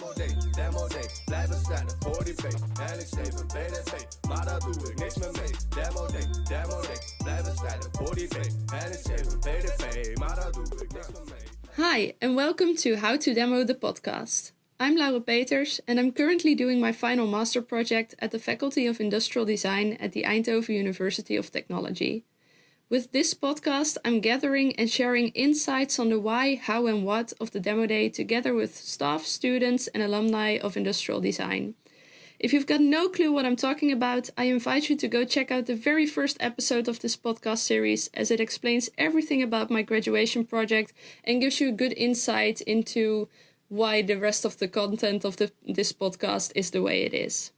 demo day, blijven stijlen voor die pay. En ik steef een BDV, maar daar doe ik niks meer mee. Demo day, blijven stijlen voor die pay. En ik steef een BDV, maar daar doe ik niks meer mee. Hi, and welcome to How to Demo the podcast. I'm Laura Peters, and I'm currently doing my final master project at the Faculty of Industrial Design at the Eindhoven University of Technology. With this podcast, I'm gathering and sharing insights on the why, how, and what of the demo day together with staff, students, and alumni of industrial design. If you've got no clue what I'm talking about, I invite you to go check out the very first episode of this podcast series, as it explains everything about my graduation project and gives you a good insight into why the rest of the content of this podcast is the way it is.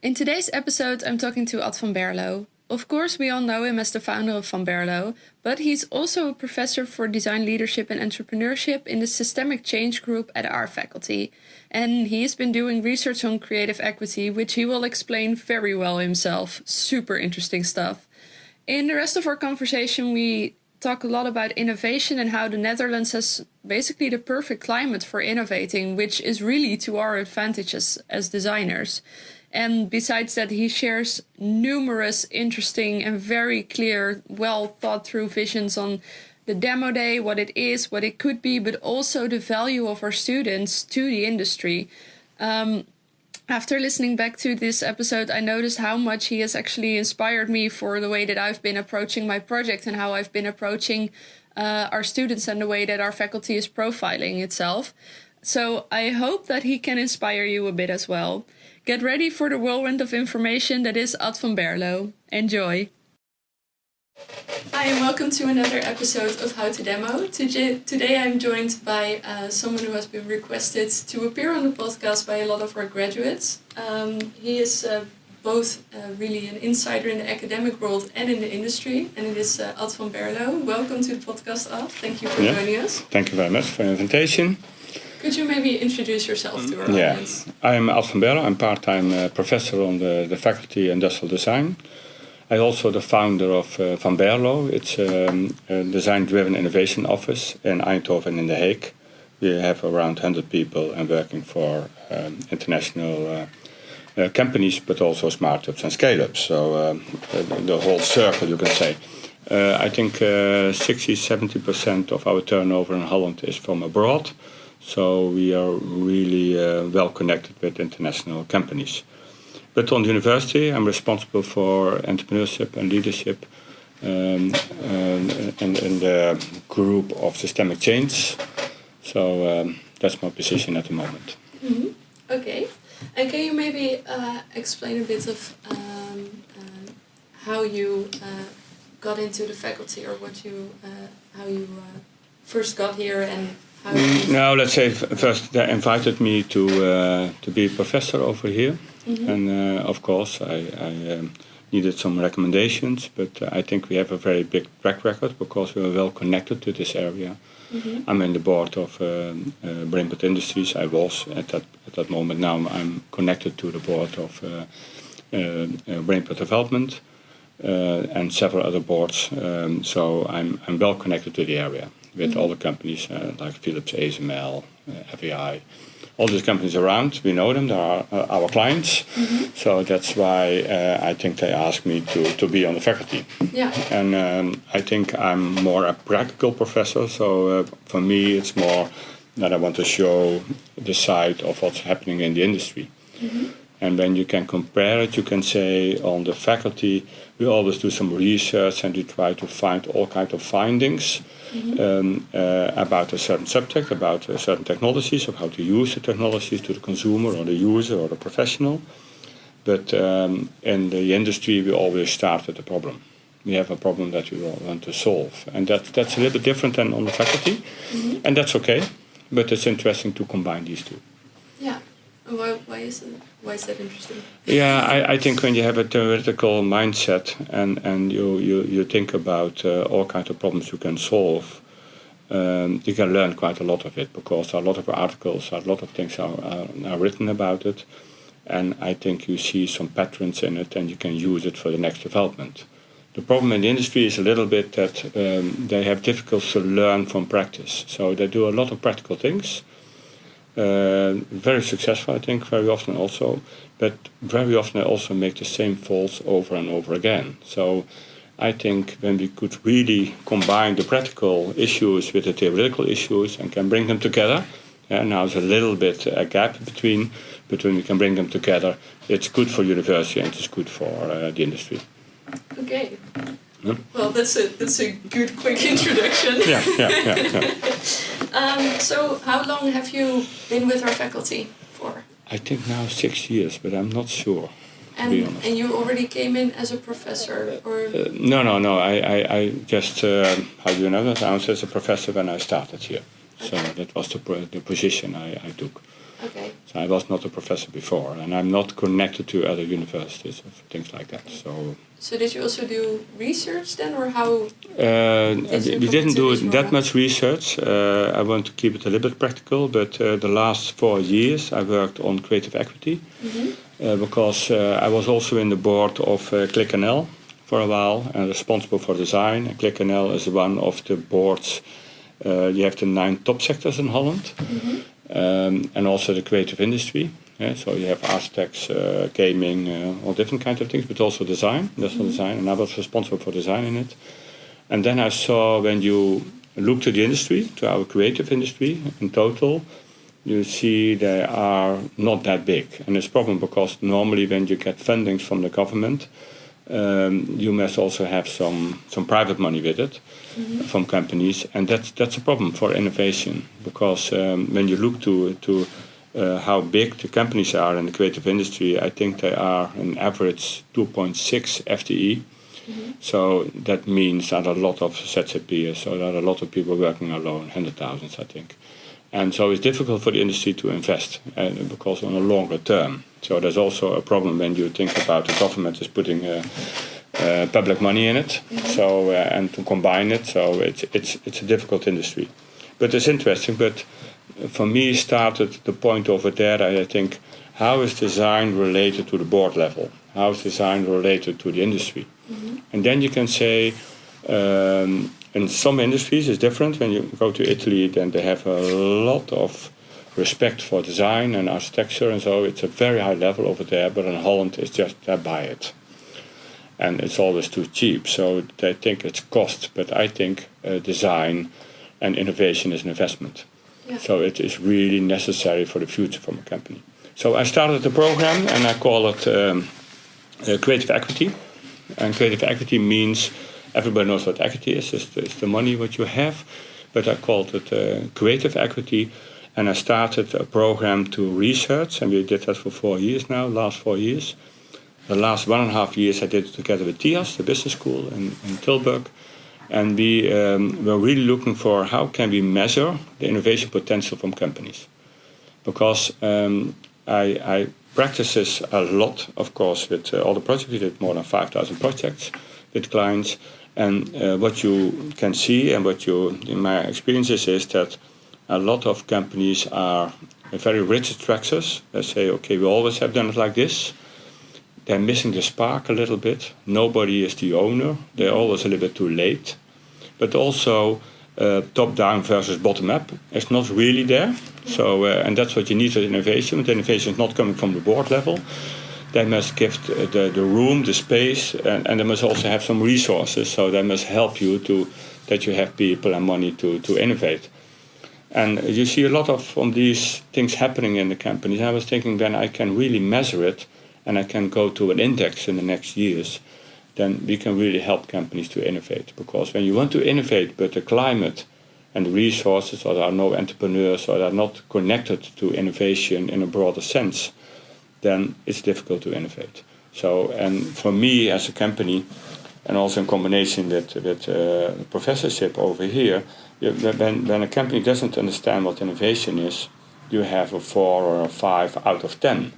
In today's episode, I'm talking to Ad van Berlo. Of course, we all know him as the founder of Van Berlo, but he's also a professor for design leadership and entrepreneurship in the systemic change group at our faculty. And he has been doing research on creative equity, which he will explain very well himself. Super interesting stuff. In the rest of our conversation, we talk a lot about innovation and how the Netherlands has basically the perfect climate for innovating, which is really to our advantages as designers. And besides that, he shares numerous interesting and very clear, well thought through visions on the demo day, what it is, what it could be, but also the value of our students to the industry. After listening back to this episode, I noticed how much he has actually inspired me for the way that I've been approaching my project and how I've been approaching our students and the way that our faculty is profiling itself. So I hope that he can inspire you a bit as well. Get ready for the whirlwind of information that is Ad van Berlo. Enjoy! Hi and welcome to another episode of How to Demo. Today I'm joined by someone who has been requested to appear on the podcast by a lot of our graduates. He is both really an insider in the academic world and in the industry, and it is Ad van Berlo. Welcome to the podcast, Ad. Thank you for joining us. Thank you very much for the invitation. Could you maybe introduce yourself to our audience? I'm Ad van Berlo. I'm part-time professor on the Faculty Industrial Design. I'm also the founder of Van Berlo. It's a design-driven innovation office in Eindhoven in The Hague. We have around 100 people and working for international companies, but also startups and scale-ups. So the whole circle, you can say. I think 60-70% of our turnover in Holland is from abroad. So we are really well connected with international companies. But on the university, I'm responsible for entrepreneurship and leadership in the group of systemic change. So that's my position at the moment. Mm-hmm. Okay. And can you maybe explain a bit of how you got into the faculty, or what you how you first got here and how you... Now, let's say first they invited me to be a professor over here. Mm-hmm. And of course, I needed some recommendations, but I think we have a very big track record because we are well connected to this area. Mm-hmm. I'm in the board of Brainport Industries. I was at that moment. Now I'm connected to the board of Brainport Development and several other boards. So I'm well connected to the area with all the companies like Philips, ASML, FAI. All these companies around, we know them, they are our clients. Mm-hmm. So that's why I think they asked me to be on the faculty. Yeah. And I think I'm more a practical professor, so for me it's more that I want to show the side of what's happening in the industry. Mm-hmm. And when you can compare it, you can say on the faculty, we always do some research and we try to find all kinds of findings. Mm-hmm. About a certain subject, about certain technologies, of how to use the technologies to the consumer or the user or the professional. But in the industry, we always start with a problem. We have a problem that we want to solve. And that's a little bit different than on the faculty. Mm-hmm. And that's okay, but it's interesting to combine these two. Yeah. Why is that interesting? Yeah, I think when you have a theoretical mindset and you think about all kinds of problems you can solve, you can learn quite a lot of it because a lot of articles, a lot of things are written about it. And I think you see some patterns in it and you can use it for the next development. The problem in the industry is a little bit that they have difficulty to learn from practice. So they do a lot of practical things. Very successful, I think, very often also. But very often I also make the same faults over and over again. So I think when we could really combine the practical issues with the theoretical issues and can bring them together, now there's a little bit a gap between, but when we can bring them together, it's good for university and it's good for the industry. Okay. Yeah. Well, that's a good quick introduction. Yeah. So how long have you been with our faculty for? I think now 6 years, but I'm not sure. And you already came in as a professor, or? No. I just how do you know that? I was as a professor when I started here, so that was the position I took. Okay. So I was not a professor before, and I'm not connected to other universities or things like that. So did you also do research then, or how? We didn't do that much research. I want to keep it a little bit practical, but the last 4 years I worked on creative equity, because I was also in the board of ClickNL for a while and responsible for design. And ClickNL is one of the boards. You have the 9 top sectors in Holland, and also the creative industry. Yeah, so you have architects, gaming, all different kinds of things, but also design, industrial design, and I was responsible for design in it. And then I saw when you look to the industry, to our creative industry in total, you see they are not that big. And it's a problem because normally when you get fundings from the government, you must also have some private money with it from companies, and that's a problem for innovation, because when you look to how big the companies are in the creative industry, I think they are an average 2.6 FTE. So that means that a lot of ZZP'ers, so there are a lot of people working alone, 100,000 I think. And so it's difficult for the industry to invest because on a longer term. So there's also a problem when you think about the government is putting public money in it, so and to combine it. So it's a difficult industry, but it's interesting. But for me, started the point over there. I think, how is design related to the board level? How is design related to the industry? And then you can say, in some industries it's different. When you go to Italy, then they have a lot of respect for design and architecture, and so it's a very high level over there. But in Holland, it's just they buy it, and it's always too cheap. So they think it's cost, but I think design and innovation is an investment. Yeah. So it is really necessary for the future from a company. So I started the program, and I call it creative equity. And creative equity means, everybody knows what equity is. It's the money what you have, but I called it creative equity. And I started a program to research, and we did that for 4 years now, last 4 years. The last 1.5 years I did it together with TIAS, the business school in Tilburg. And we were really looking for how can we measure the innovation potential from companies. Because I practice this a lot, of course, with all the projects. We did more than 5,000 projects with clients. And what you can see and what in my experiences is that a lot of companies are very rigid structures. They say, okay, we always have done it like this. They're missing the spark a little bit. Nobody is the owner. They're always a little bit too late. But also top-down versus bottom-up is not really there. So, and that's what you need with innovation. But innovation is not coming from the board level. They must give the room, the space, and they must also have some resources. So they must help you that you have people and money to innovate. And you see a lot of these things happening in the companies. I was thinking, when I can really measure it and I can go to an index in the next years, then we can really help companies to innovate. Because when you want to innovate, but the climate and the resources, or there are no entrepreneurs, or they are not connected to innovation in a broader sense, then it's difficult to innovate. So, and for me as a company, and also in combination with professorship over here, when a company doesn't understand what innovation is, you have a 4 or a 5 out of 10.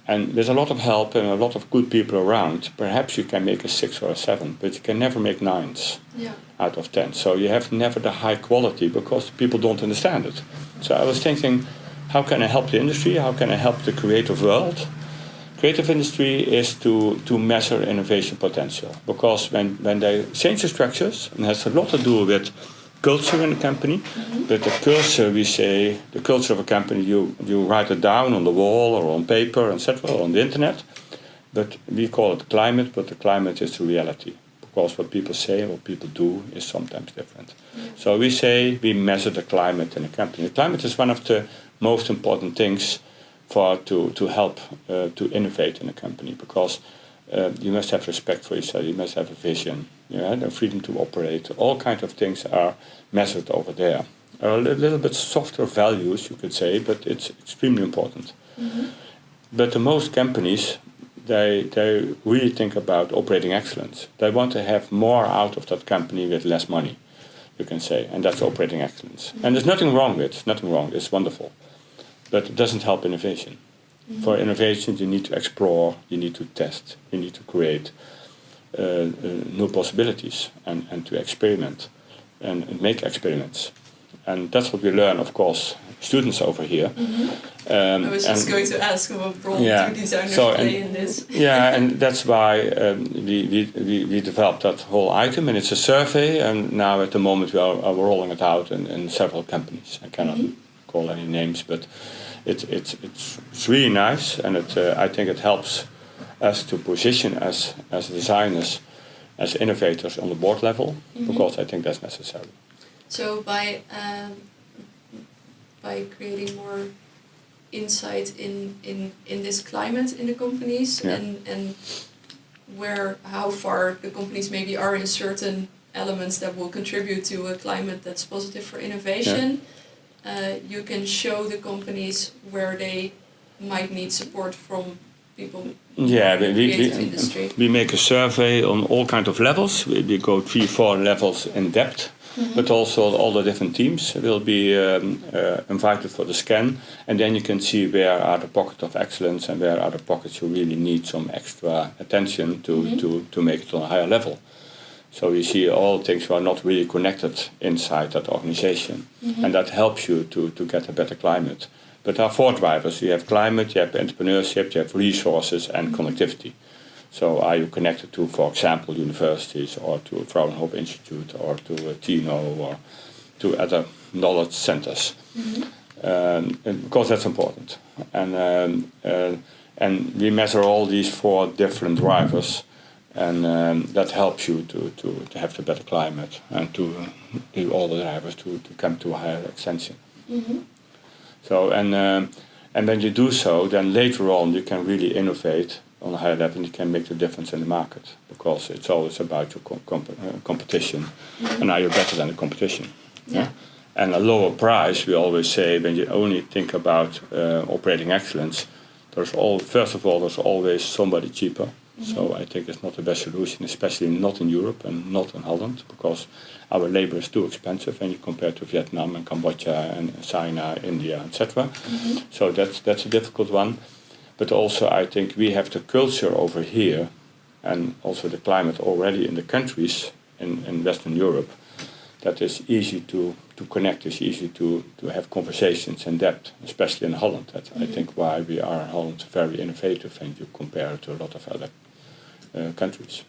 And there's a lot of help and a lot of good people around. Perhaps you can make a 6 or a 7, but you can never make 9s out of 10. So you have never the high quality because people don't understand it. So I was thinking, how can I help the industry? How can I help the creative world? Creative industry is to measure innovation potential. Because when they change the structures, and it has a lot to do with culture in the company, but the culture, we say, the culture of a company, you write it down on the wall or on paper, etc., or on the internet, but we call it climate, but the climate is the reality, because what people say and what people do is sometimes different. So we say we measure the climate in a company. The climate is one of the most important things to help to innovate in a company, because you must have respect for each other, you must have a vision, the freedom to operate. All kinds of things are measured over there. A little bit softer values, you could say, but it's extremely important. But the most companies, they really think about operating excellence. They want to have more out of that company with less money, you can say, and that's operating excellence. And there's nothing wrong with it, nothing wrong, it's wonderful. But it doesn't help innovation. For innovation, you need to explore, you need to test, you need to create new possibilities and to experiment and make experiments. And that's what we learn, of course, students over here. I was just going to ask what role do designers play in this? Yeah, and that's why we developed that whole item, and it's a survey, and now at the moment we are rolling it out in several companies. I cannot call any names, but it's really nice, and I think it helps us to position us as designers, as innovators on the board level, because I think that's necessary. So by creating more insight in this climate in the companies and how far the companies maybe are in certain elements that will contribute to a climate that's positive for innovation, you can show the companies where they might need support from people in the creative industry. We make a survey on all kinds of levels. We go 3-4 levels in depth. But also all the different teams will be invited for the scan, and then you can see where are the pockets of excellence and where are the pockets you really need some extra attention to make it on a higher level. So you see all things who are not really connected inside that organization, and that helps you to get a better climate. But there are 4 drivers. You have climate, you have entrepreneurship, you have resources and connectivity. So are you connected to, for example, universities or to a Fraunhofer Institute or to a TINO or to other knowledge centers? Because that's important. And we measure all these 4 different drivers, and that helps you to have the better climate and to do all the drivers to come to a higher extension. So and when you do so, then later on you can really innovate on a higher level, and you can make the difference in the market, because it's always about your competition, and are you better than the competition? And a lower price, we always say, when you only think about operating excellence, first of all, there's always somebody cheaper. So I think it's not the best solution, especially not in Europe and not in Holland, because our labor is too expensive when you compare to Vietnam and Cambodia and China, India, etc. So that's a difficult one. But also I think we have the culture over here, and also the climate already in the countries in Western Europe, that is easy to connect, is easy to have conversations in depth, especially in Holland. That's I think why we are in Holland very innovative when you compare it to a lot of other countries.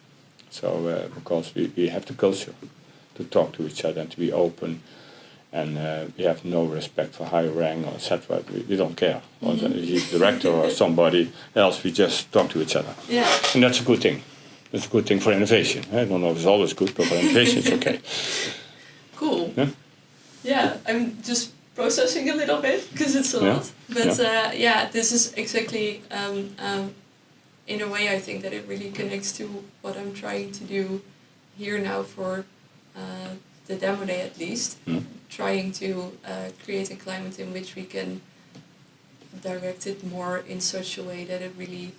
So because we have the culture to talk to each other and to be open, and we have no respect for higher rank or etc. We don't care. Or he's director or somebody else. We just talk to each other. And that's a good thing. It's a good thing for innovation. I don't know if it's always good, but for innovation it's okay. Cool. Yeah, I'm just processing a little bit because it's a lot. But this is exactly, in a way, I think that it really connects to what I'm trying to do here now for the demo day at least. Trying to create a climate in which we can direct it more in such a way that it really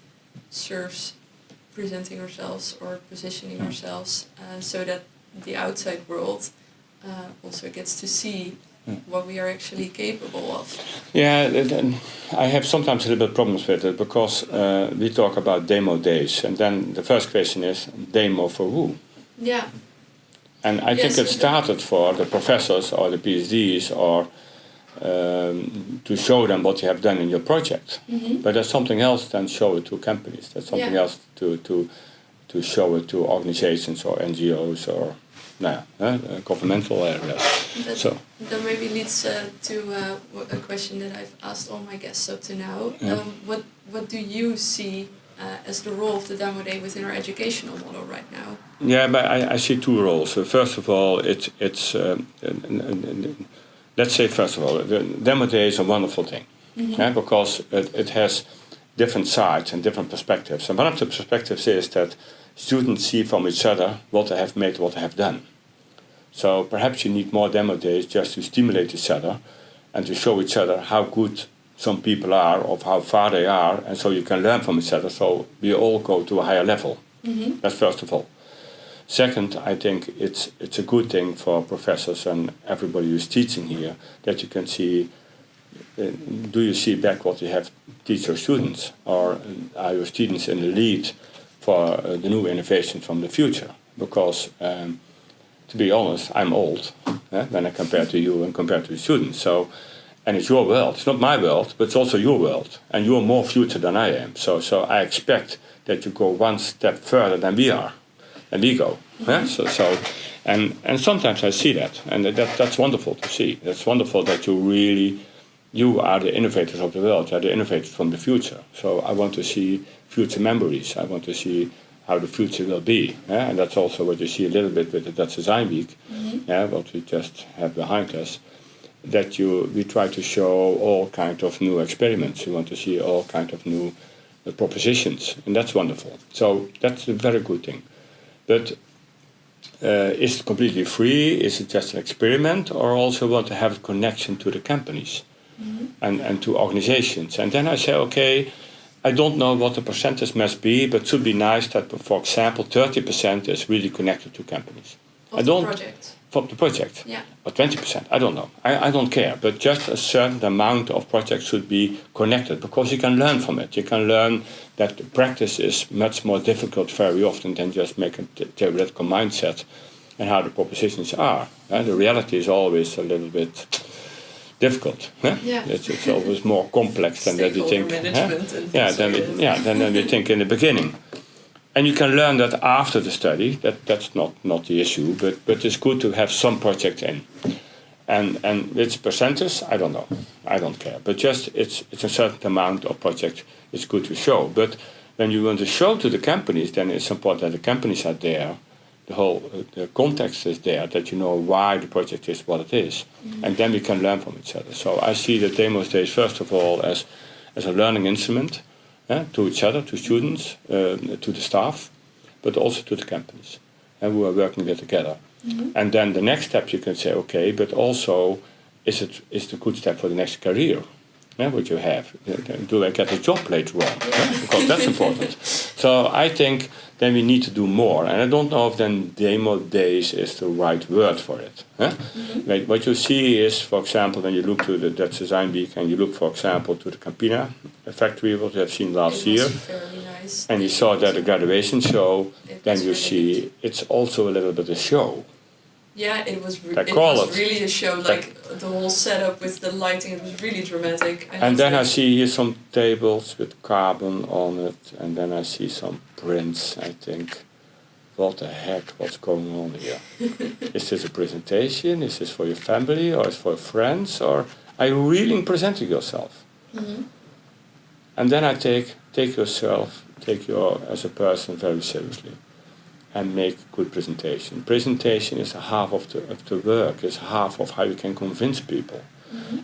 serves presenting ourselves or positioning ourselves, so that the outside world also gets to see what we are actually capable of. Yeah, I have sometimes a little bit problems with it, because we talk about demo days, and then the first question is, demo for who? Yeah. And I think it started for the professors or the PhDs or to show them what you have done in your project. But there's something else than show it to companies. There's something else to show it to organizations or NGOs or governmental areas. That maybe leads to a question that I've asked all my guests up to now. Yeah. What do you see as the role of the Demo Day within our educational model right now? Yeah, but I see two roles. So first of all, it's let's say first of all, the Demo Day is a wonderful thing, because it has different sides and different perspectives. And one of the perspectives is that students see from each other what they have made, what they have done. So perhaps you need more Demo Days just to stimulate each other and to show each other how good some people are, of how far they are, and so you can learn from each other, so we all go to a higher level. That's first of all. Second, I think it's a good thing for professors and everybody who's teaching here that you can see, do you see back what you have teach your students, or are your students in the lead for the new innovation from the future? Because to be honest, I'm old when I compare to you and compare to the students. So, and it's your world. It's not my world, but it's also your world, and you are more future than I am. So I expect that you go one step further than we are. And we go. And sometimes I see that, and that's wonderful to see. That's wonderful that you are the innovators of the world. You are the innovators from the future. So I want to see future memories. I want to see how the future will be. And that's also what you see a little bit with the Dutch Design Week, what we just have behind us. That we try to show all kind of new experiments. We want to see all kind of new propositions, and that's wonderful. So that's a very good thing. But is it completely free? Is it just an experiment? Or also want to have a connection to the companies and to organizations? And then I say, okay, I don't know what the percentage must be, but it should be nice that, for example, 30% is really connected to companies. Project. From the project. Yeah. Or 20%, I don't know. I don't care. But just a certain amount of projects should be connected, because you can learn from it. You can learn that the practice is much more difficult very often than just make a theoretical mindset and how the propositions are. The reality is always a little bit difficult. Yeah. It's always more complex than that we think. Than we think in the beginning. And you can learn that after the study. That's not the issue, but it's good to have some project in. And which percentage, I don't know. I don't care. But just it's a certain amount of project it's good to show. But when you want to show to the companies, then it's important that the companies are there. The context is there, that you know why the project is what it is. And then we can learn from each other. So I see the Demo Days first of all as a learning instrument. To each other, to students, to the staff, but also to the companies who are working there together. And then the next step you can say, okay, but also is the good step for the next career? What you have. Do I get a job later on? Because that's important. So I think then we need to do more. And I don't know if then Demo Days is the right word for it. Like what you see is, for example, when you look to the Dutch Design Week and you look, for example, to the Campina factory, what we have seen last year, very nice. And you saw that the graduation show, then you see it's also a little bit a show. Yeah, it was really a show, like the whole setup with the lighting, it was really dramatic. And then I see here some tables with carbon on it, and then I see some prints. I think, what the heck, what's going on here? Is this a presentation? Is this for your family, or is it for friends, or are you really presenting yourself? And then I take you as a person very seriously. And make good presentation. Presentation is a half of the work. It's half of how you can convince people.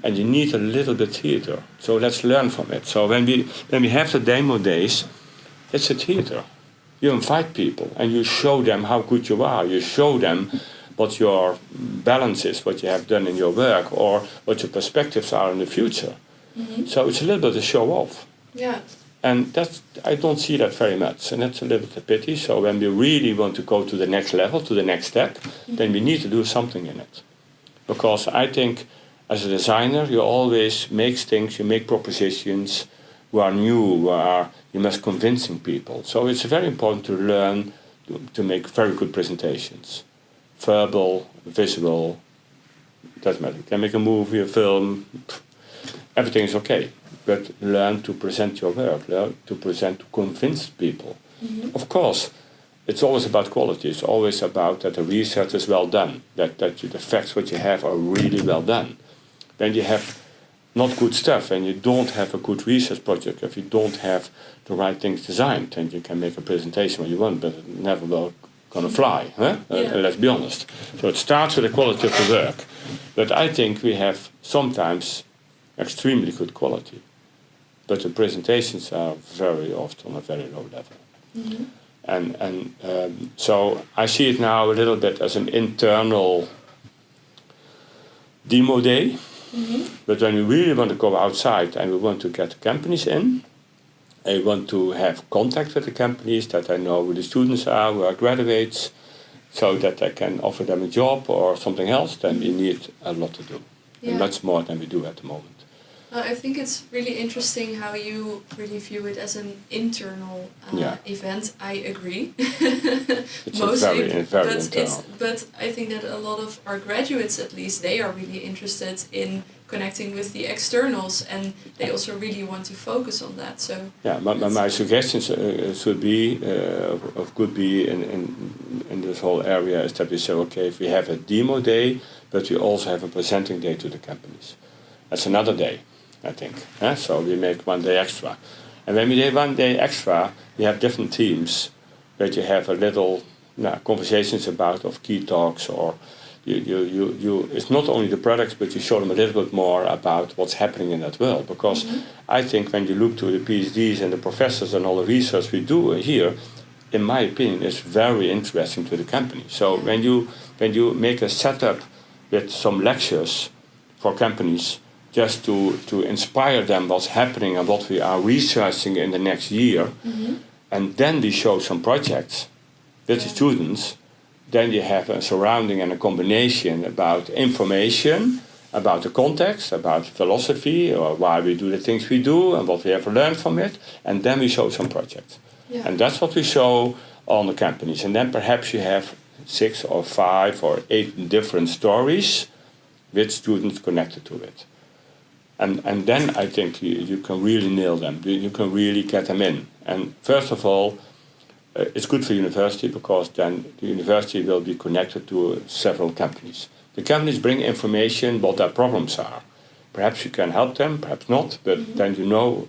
And you need a little bit theater. So let's learn from it. So when we have the Demo Days, it's a theater. You invite people and you show them how good you are. You show them what your balance is, what you have done in your work, or what your perspectives are in the future. So it's a little bit a show off. Yeah. And I don't see that very much, and that's a little bit a pity. So when we really want to go to the next level, to the next step, then we need to do something in it. Because I think as a designer, you always make things, you make propositions who are new, you must convincing people. So it's very important to learn to make very good presentations. Verbal, visual, doesn't matter. You can make a movie, a film, everything is okay. But learn to present your work, learn to present to convince people. Of course, it's always about quality. It's always about that the research is well done, that the facts what you have are really well done. When you have not good stuff and you don't have a good research project, if you don't have the right things designed, then you can make a presentation when you want, but it never will gonna fly. Huh? Let's be honest. So it starts with the quality of the work. But I think we have sometimes extremely good quality, but the presentations are very often a very low level. Mm-hmm. So I see it now a little bit as an internal demo day. Mm-hmm. But when we really want to go outside and we want to get companies in, I want to have contact with the companies, that I know who the students are, who are graduates, so that I can offer them a job or something else, then we need a lot to do. Yeah. And much more than we do at the moment. I think it's really interesting how you really view it as an internal event. I agree. It's very internal. But I think that a lot of our graduates, at least, they are really interested in connecting with the externals, and they also really want to focus on that. So my suggestions could be in this whole area is that we say, okay, if we have a demo day, but we also have a presenting day to the companies. That's another day, I think. So we make 1 day extra. And when we do 1 day extra, we have different teams that you have a little conversations about of key talks, or you it's not only the products, but you show them a little bit more about what's happening in that world. Because I think when you look to the PhDs and the professors and all the research we do here, in my opinion, it's very interesting to the company. So when you make a setup with some lectures for companies, just to inspire them what's happening and what we are researching in the next year, and then we show some projects with the students, then you have a surrounding and a combination about information, about the context, about philosophy, or why we do the things we do and what we have learned from it, and then we show some projects. Yeah. And that's what we show on the companies. And then perhaps you have 6 or 5 or 8 different stories with students connected to it. And then I think you can really nail them. You can really get them in. And first of all, it's good for university, because then the university will be connected to several companies. The companies bring information what their problems are. Perhaps you can help them, perhaps not, but then you know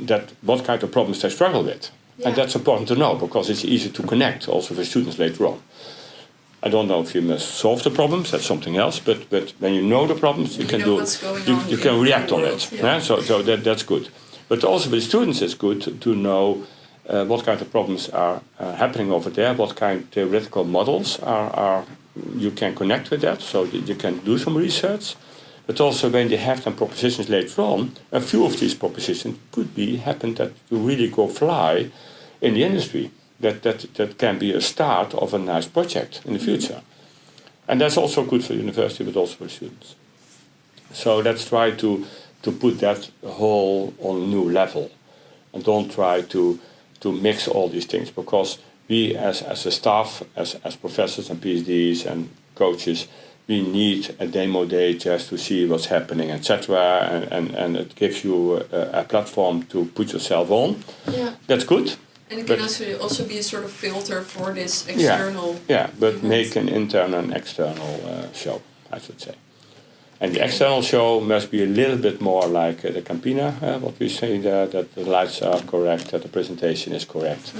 that what kind of problems they struggle with. Yeah. And that's important to know, because it's easy to connect also for students later on. I don't know if you must solve the problems, that's something else, but when you know the problems, you can react on it. Yeah. So that's good. But also with students it's good to know what kind of problems are happening over there, what kind of theoretical models are you can connect with that, so that you can do some research. But also when you have some propositions later on, a few of these propositions could happen that you really go fly in the industry. That can be a start of a nice project in the future. And that's also good for the university, but also for students. So let's try to put that whole on a new level. And don't try to mix all these things, because we as a staff, as professors and PhDs and coaches, we need a demo day just to see what's happening, etc. And it gives you a platform to put yourself on. Yeah. That's good. And it can also be a sort of filter for this external... but event. Make an internal and external show, I should say. And the external show must be a little bit more like the Campina, what we say there, that the lights are correct, that the presentation is correct.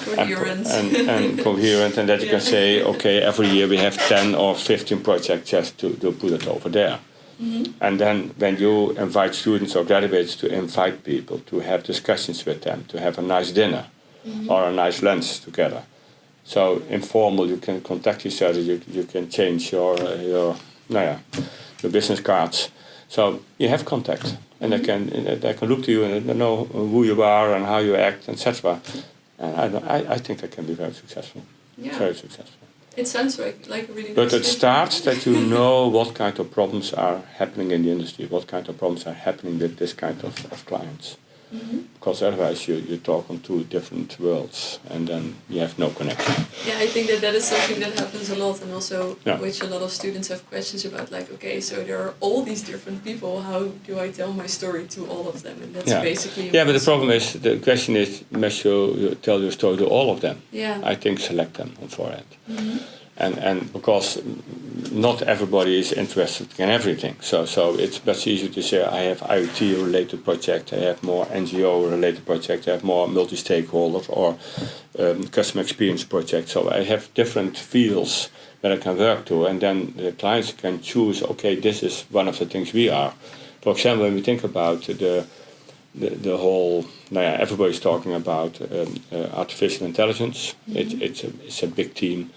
Coherent. And coherent, and that you can say, okay, every year we have 10 or 15 projects just to put it over there. And then when you invite students or graduates to invite people, to have discussions with them, to have a nice dinner, or a nice lunch together. So informal, you can contact each other, you can change your business cards. So you have contact, and they can look to you and they know who you are and how you act, etc. And I think that can be very successful. Yeah. Very successful. It sounds like a really But it starts that you know what kind of problems are happening in the industry, what kind of problems are happening with this kind of clients. Because otherwise you talk on two different worlds and then you have no connection. Yeah, I think that is something that happens a lot, and also which a lot of students have questions about, like, okay, so there are all these different people, how do I tell my story to all of them? And that's basically impossible. Yeah, but the problem is, the question is, must you tell your story to all of them? Yeah. I think select them on forehand. And because not everybody is interested in everything. So it's much easier to say, I have IoT-related project, I have more NGO-related project, I have more multi-stakeholder or customer experience project. So I have different fields that I can work to, and then the clients can choose, okay, this is one of the things we are. For example, when we think about the whole, everybody's talking about artificial intelligence. It's a big team.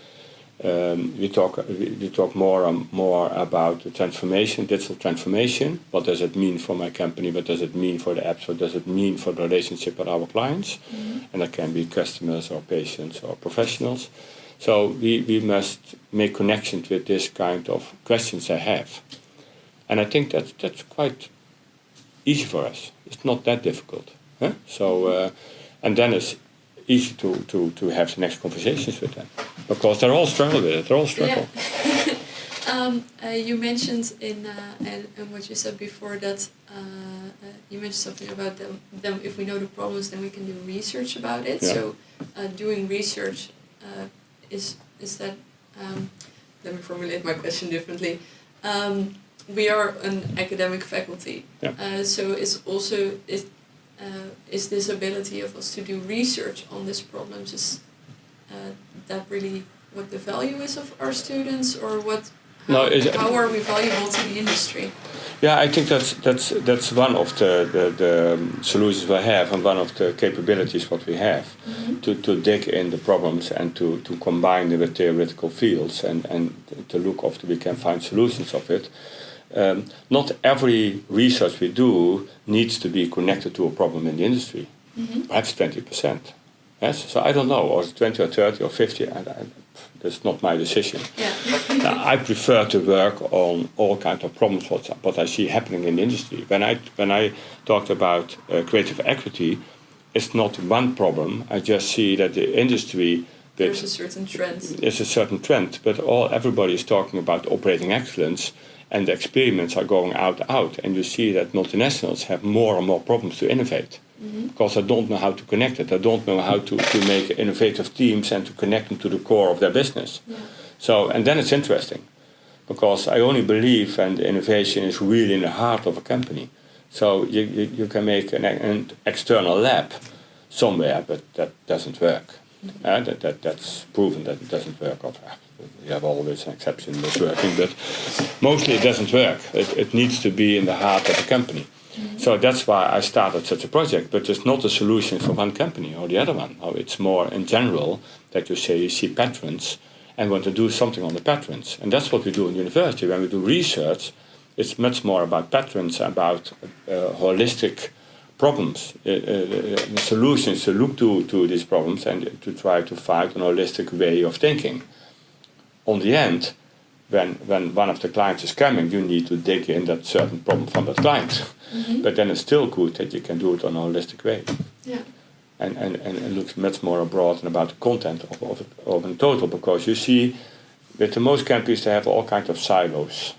We talk more and more about the transformation, digital transformation. What does it mean for my company? What does it mean for the apps? What does it mean for the relationship with our clients? And that can be customers or patients or professionals. So we must make connections with this kind of questions they have. And I think that's quite easy for us. It's not that difficult. Huh? So, and then it's easy to have the next conversations with them, because they're all struggle with it. They're all struggle. Yeah. You mentioned in what you said before that you mentioned something about them. If we know the problems, then we can do research about it. Yeah. So doing research is that. Let me formulate my question differently. We are an academic faculty, so is this ability of us to do research on these problems, is that really what the value is of our students, or how are we valuable to the industry? Yeah, I think that's one of the solutions we have, and one of the capabilities what we have, to dig in the problems and to combine them with theoretical fields and to look after we can find solutions of it. Not every research we do needs to be connected to a problem in the industry. Perhaps 20%. Yes, so I don't know, or 20 or 30 or 50. That's not my decision. I prefer to work on all kinds of problems what I see happening in the industry. When I talked about creative equity, it's not one problem. I just see that the industry. There's a certain trend. There's a certain trend, but everybody is talking about operating excellence. And the experiments are going out, and you see that multinationals have more and more problems to innovate, because they don't know how to connect it. They don't know how to make innovative teams and to connect them to the core of their business. So, and then it's interesting, because I only believe, and innovation is really in the heart of a company. So you can make an external lab somewhere, but that doesn't work. That's proven that it doesn't work. You have always an exception that's working, but mostly it doesn't work. It needs to be in the heart of the company. So that's why I started such a project, but it's not a solution for one company or the other one. It's more in general that you see patterns and want to do something on the patterns. And that's what we do in university. When we do research, it's much more about patterns, about holistic problems, solutions to look to these problems and to try to find an holistic way of thinking. On the end, when one of the clients is coming, you need to dig in that certain problem from that client. But then it's still good that you can do it on a holistic way. And it looks much more broad and about the content of in total, because you see, with the most companies, they have all kinds of silos.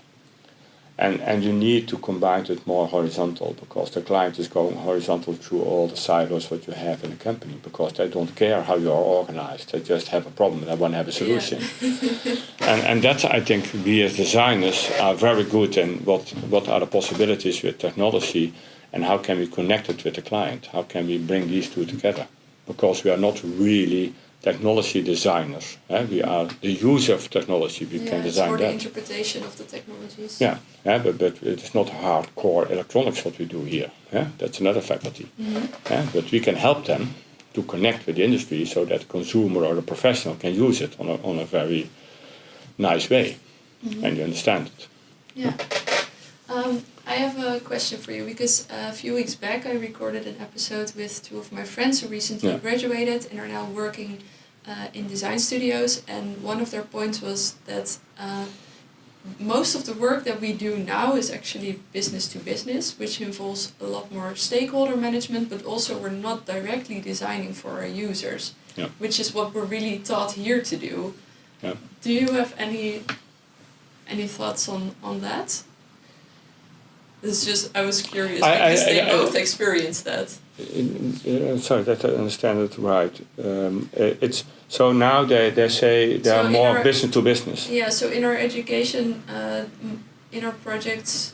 And you need to combine it more horizontal, because the client is going horizontal through all the silos what you have in a company, because they don't care how you are organized. They just have a problem and they want to have a solution. And that's, I think, we as designers are very good in what are the possibilities with technology, and how can we connect it with the client? How can we bring these two together? Because we are not really technology designers. We are the user of technology. We can design that. It's more the interpretation of the technologies. But it's not hardcore electronics what we do here. That's another faculty. But we can help them to connect with the industry so that the consumer or the professional can use it on a very nice way. And you understand it. I have a question for you, because a few weeks back I recorded an episode with two of my friends who recently graduated and are now working in design studios, and one of their points was that most of the work that we do now is actually business to business, which involves a lot more stakeholder management, but also we're not directly designing for our users, which is what we're really taught here to do. Yeah. Do you have any thoughts on that? It's just, I was curious because they both experienced that. Sorry, that I understand it right. It's so now they say they are more business to business. Yeah, so in our education, in our projects,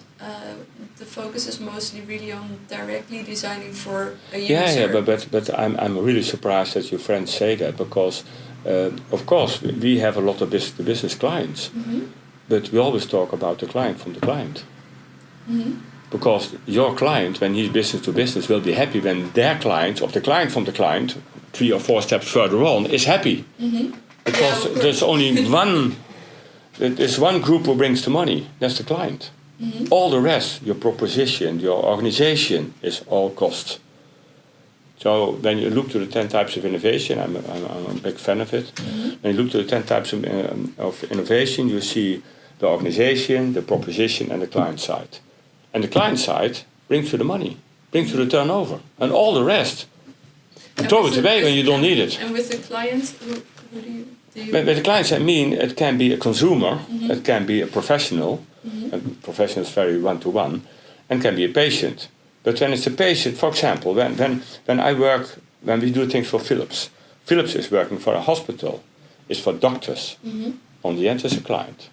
the focus is mostly really on directly designing for a user. Yeah, but I'm really surprised that your friends say that because, of course, we have a lot of business to business clients, but we always talk about the client from the client. Because your client, when he's business to business, will be happy when their client, of the client from the client, 3 or 4 steps further on, is happy. Because there's only one group who brings the money, that's the client. All the rest, your proposition, your organization, is all cost. So when you look to the 10 types of innovation, I'm a big fan of it. When you look to the 10 types of innovation, you see the organization, the proposition, and the client side. And the client side brings you the money, brings you the turnover, and all the rest. Throw it away when you don't need it. And with the client, who do you... With the clients, I mean, it can be a consumer, it can be a professional, and professional is very one-to-one, and can be a patient. But when it's a patient, for example, when we do things for Philips is working for a hospital, it's for doctors. On the end, it's a client.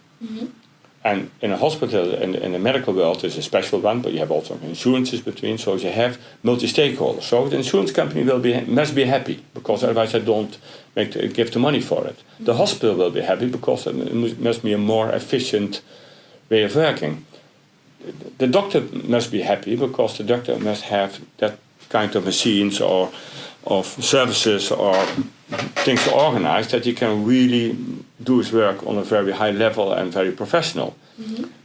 And in a hospital, in the medical world, there's a special one, but you have also insurances between, so you have multi-stakeholders. So the insurance company must be happy, because otherwise I don't give the money for it. The hospital will be happy, because it must be a more efficient way of working. The doctor must be happy, because the doctor must have that kind of machines or of services or things organized that he can really do his work on a very high level and very professional.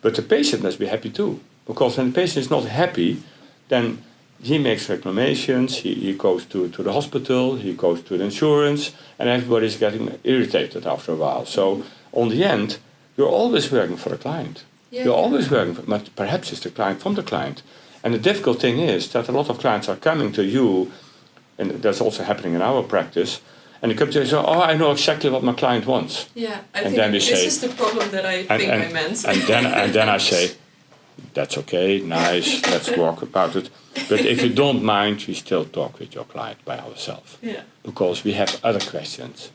But the patient must be happy too, because when the patient is not happy, then he makes reclamations, he goes to the hospital, he goes to the insurance, and everybody's getting irritated after a while. So on the end, you're always working for the client. You're always working for, but perhaps it's the client from the client. And the difficult thing is that a lot of clients are coming to you, and that's also happening in our practice, and they come to you and say, I know exactly what my client wants. Yeah, I think this is the problem that I think I meant. and then I say, that's okay, nice, let's walk about it. But if you don't mind, we still talk with your client by ourselves. Yeah. Because we have other questions.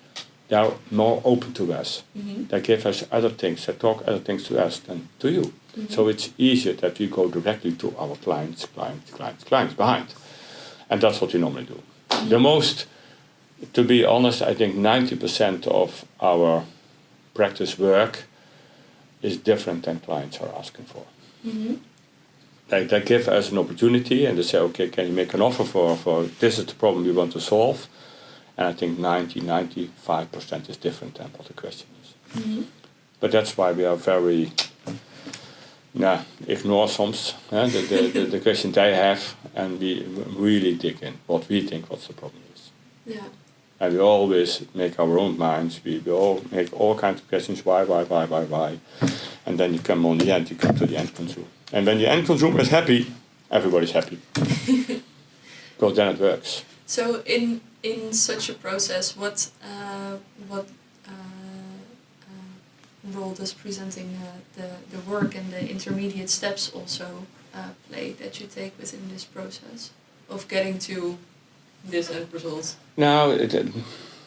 They are more open to us. They give us other things, they talk other things to us than to you. So it's easier that we go directly to our clients behind. And that's what we normally do. The most, to be honest, I think 90% of our practice work is different than clients are asking for. They give us an opportunity and they say, okay, can you make an offer for this is the problem we want to solve? And I think 95% is different than what the question is. But that's why we are very, ignore some the question they have, and we really dig in what we think what's the problem is. Yeah. And we always make our own minds. We all make all kinds of questions, why. And then you come on the end, you come to the end consumer. And when the end consumer is happy, everybody's happy. Because then it works. So in such a process, what role does presenting the work and the intermediate steps also play that you take within this process of getting to this end result? Now,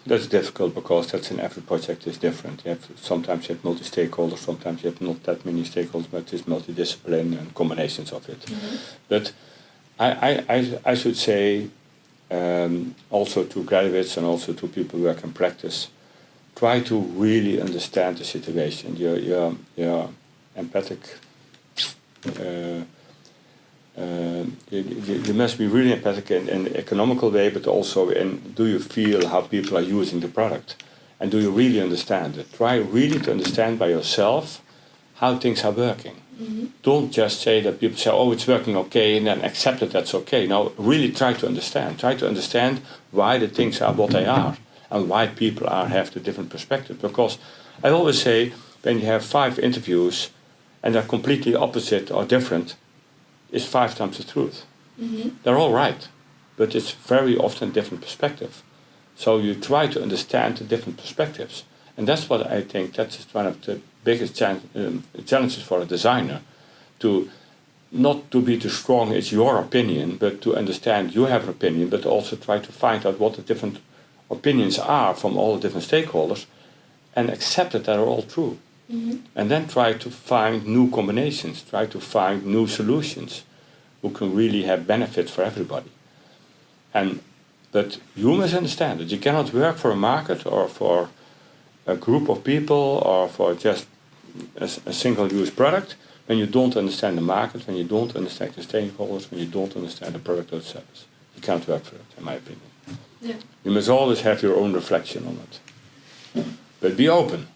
that's difficult because that's in every project is different. Sometimes you have multi-stakeholders, sometimes you have not that many stakeholders, but it's multidiscipline and combinations of it. But I should say, also to graduates and also to people who work in practice, try to really understand the situation. You're empathic. You must be really empathic in an economical way, but also in do you feel how people are using the product, and do you really understand it? Try really to understand by yourself how things are working. Don't just say that people say, it's working okay, and then accept that that's okay. No, really try to understand. Try to understand why the things are what they are, and why people have the different perspectives. Because I always say, when you have 5 interviews, and they're completely opposite or different, is 5 times the truth. They're all right, but it's very often a different perspective. So you try to understand the different perspectives. And that's what I think, that's one of the biggest challenges for a designer, to not to be too strong, it's your opinion, but to understand you have an opinion, but also try to find out what the different opinions are from all the different stakeholders, and accept that they're all true. And then try to find new combinations, try to find new solutions who can really have benefit for everybody. But you must understand that you cannot work for a market or for a group of people or for just a single-use product when you don't understand the market, when you don't understand the stakeholders, when you don't understand the product or service. You can't work for it, in my opinion. Yeah. You must always have your own reflection on it. But be open.